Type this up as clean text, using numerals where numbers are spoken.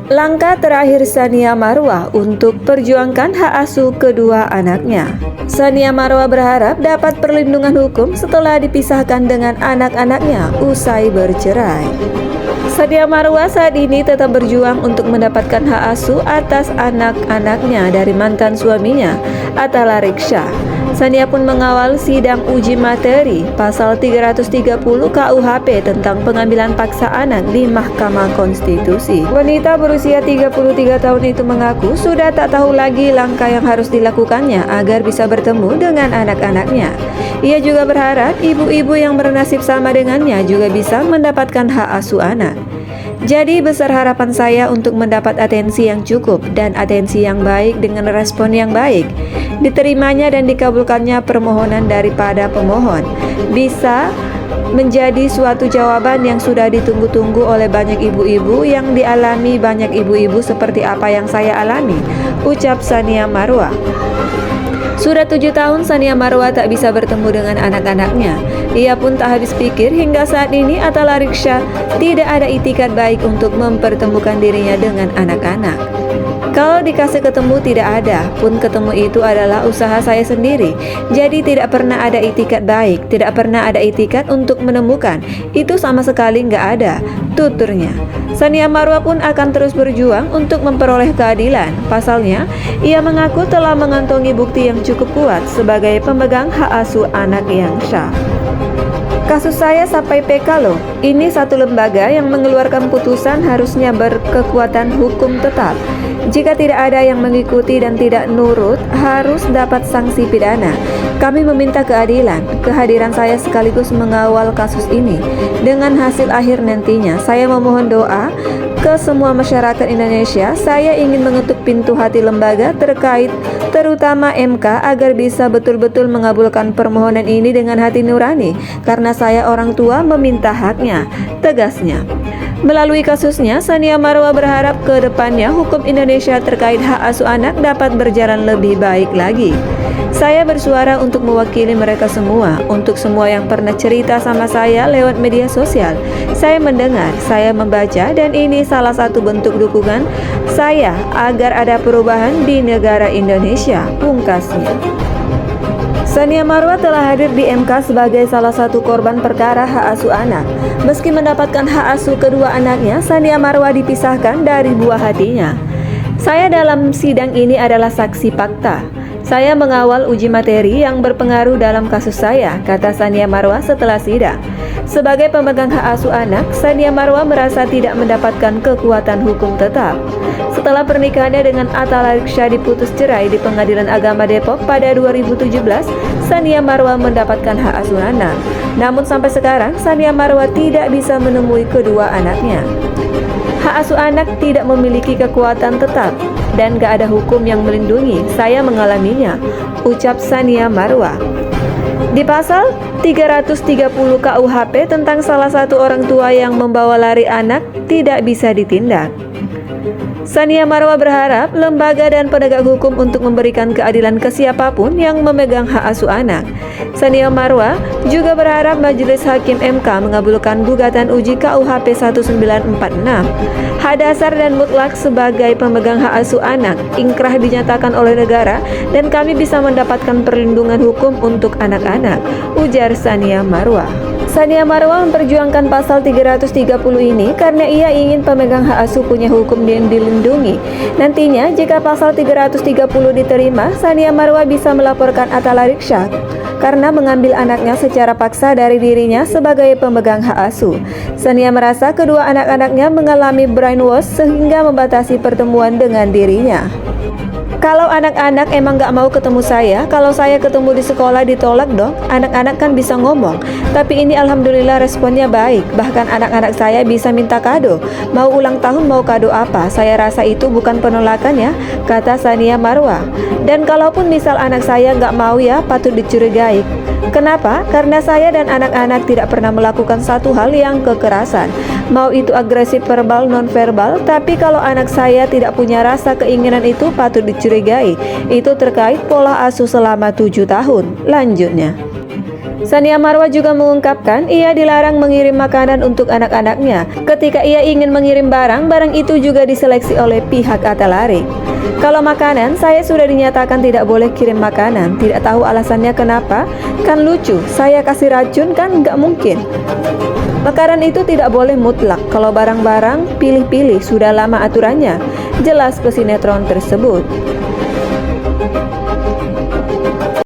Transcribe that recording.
Langkah terakhir Tsania Marwa untuk perjuangkan hak asuh kedua anaknya. Tsania Marwa berharap dapat perlindungan hukum setelah dipisahkan dengan anak-anaknya usai bercerai. Tsania Marwa saat ini tetap berjuang untuk mendapatkan hak asuh atas anak-anaknya dari mantan suaminya, Atta Lareksha. Tsania pun mengawal sidang uji materi pasal 330 KUHP tentang pengambilan paksa anak di Mahkamah Konstitusi. Wanita berusia 33 tahun itu mengaku sudah tak tahu lagi langkah yang harus dilakukannya agar bisa bertemu dengan anak-anaknya. Ia juga berharap ibu-ibu yang bernasib sama dengannya juga bisa mendapatkan hak asuh anak. Jadi besar harapan saya untuk mendapat atensi yang cukup dan atensi yang baik dengan respon yang baik. Diterimanya dan dikabulkannya permohonan daripada pemohon bisa menjadi suatu jawaban yang sudah ditunggu-tunggu oleh banyak ibu-ibu yang dialami banyak ibu-ibu seperti apa yang saya alami, ucap Tsania Marwa. Sudah 7 tahun Tsania Marwa tak bisa bertemu dengan anak-anaknya. Ia pun tak habis pikir hingga saat ini Atta Lareksha tidak ada itikat baik untuk mempertemukan dirinya dengan anak-anak. Kalau dikasih ketemu tidak ada, pun ketemu itu adalah usaha saya sendiri. Jadi tidak pernah ada itikat baik, tidak pernah ada itikat untuk menemukan. Itu sama sekali nggak ada, tuturnya. Tsania Marwa pun akan terus berjuang untuk memperoleh keadilan. Pasalnya, ia mengaku telah mengantongi bukti yang cukup kuat sebagai pemegang hak asuh anak yang sah. Kasus saya sampai PK loh. Ini satu lembaga yang mengeluarkan putusan harusnya berkekuatan hukum tetap. Jika tidak ada yang mengikuti dan tidak nurut, harus dapat sanksi pidana. Kami meminta keadilan. Kehadiran saya sekaligus mengawal kasus ini. Dengan hasil akhir nantinya, saya memohon doa ke semua masyarakat Indonesia. Saya ingin mengetuk pintu hati lembaga terkait, terutama MK, agar bisa betul-betul mengabulkan permohonan ini dengan hati nurani, karena saya orang tua meminta haknya, tegasnya. Melalui kasusnya, Tsania Marwa berharap ke depannya hukum Indonesia terkait hak asuh anak dapat berjalan lebih baik lagi. Saya bersuara untuk mewakili mereka semua, untuk semua yang pernah cerita sama saya lewat media sosial. Saya mendengar, saya membaca, dan ini salah satu bentuk dukungan saya agar ada perubahan di negara Indonesia, pungkasnya. Tsania Marwa telah hadir di MK sebagai salah satu korban perkara hak asuh anak. Meski mendapatkan hak asuh kedua anaknya, Tsania Marwa dipisahkan dari buah hatinya. Saya dalam sidang ini adalah saksi fakta. Saya mengawal uji materi yang berpengaruh dalam kasus saya, kata Tsania Marwa setelah sidang. Sebagai pemegang hak asuh anak, Tsania Marwa merasa tidak mendapatkan kekuatan hukum tetap. Setelah pernikahannya dengan Atta Lareksha diputus cerai di Pengadilan Agama Depok pada 2017, Tsania Marwa mendapatkan hak asuh anak. Namun sampai sekarang, Tsania Marwa tidak bisa menemui kedua anaknya. Hak asuh anak tidak memiliki kekuatan tetap dan gak ada hukum yang melindungi. Saya mengalaminya, ucap Tsania Marwa. Di pasal 330 KUHP tentang salah satu orang tua yang membawa lari anak tidak bisa ditindak. Tsania Marwa berharap lembaga dan penegak hukum untuk memberikan keadilan ke siapapun yang memegang hak asuh anak. Tsania Marwa juga berharap Majelis Hakim MK mengabulkan gugatan uji KUHP 1946. Hak dasar dan mutlak sebagai pemegang hak asuh anak ingkrah dinyatakan oleh negara dan kami bisa mendapatkan perlindungan hukum untuk anak-anak, ujar Tsania Marwa. Tsania Marwa memperjuangkan pasal 330 ini karena ia ingin pemegang hak asuh punya hukum yang dilindungi. Nantinya, jika pasal 330 diterima, Tsania Marwa bisa melaporkan Atta Lareksha karena mengambil anaknya secara paksa dari dirinya sebagai pemegang hak asuh. Tsania merasa kedua anak-anaknya mengalami brainwash sehingga membatasi pertemuan dengan dirinya. Kalau anak-anak emang gak mau ketemu saya, kalau saya ketemu di sekolah ditolak dong, anak-anak kan bisa ngomong. Tapi ini alhamdulillah responnya baik, bahkan anak-anak saya bisa minta kado. Mau ulang tahun mau kado apa, saya rasa itu bukan penolakan ya, kata Tsania Marwa. Dan kalaupun misal anak saya gak mau ya, patut dicurigai. Kenapa? Karena saya dan anak-anak tidak pernah melakukan satu hal yang kekerasan, mau itu agresif verbal non-verbal. Tapi kalau anak saya tidak punya rasa keinginan itu patut dicurigai. Itu terkait pola asuh selama 7 tahun, lanjutnya. Tsania Marwa juga mengungkapkan ia dilarang mengirim makanan untuk anak-anaknya. Ketika ia ingin mengirim barang itu juga diseleksi oleh pihak Atalarik. Kalau makanan, saya sudah dinyatakan tidak boleh kirim makanan. Tidak tahu alasannya kenapa. Kan lucu, saya kasih racun kan nggak mungkin. Makanan itu tidak boleh mutlak. Kalau barang-barang, pilih-pilih, sudah lama aturannya. Jelas pesinetron tersebut.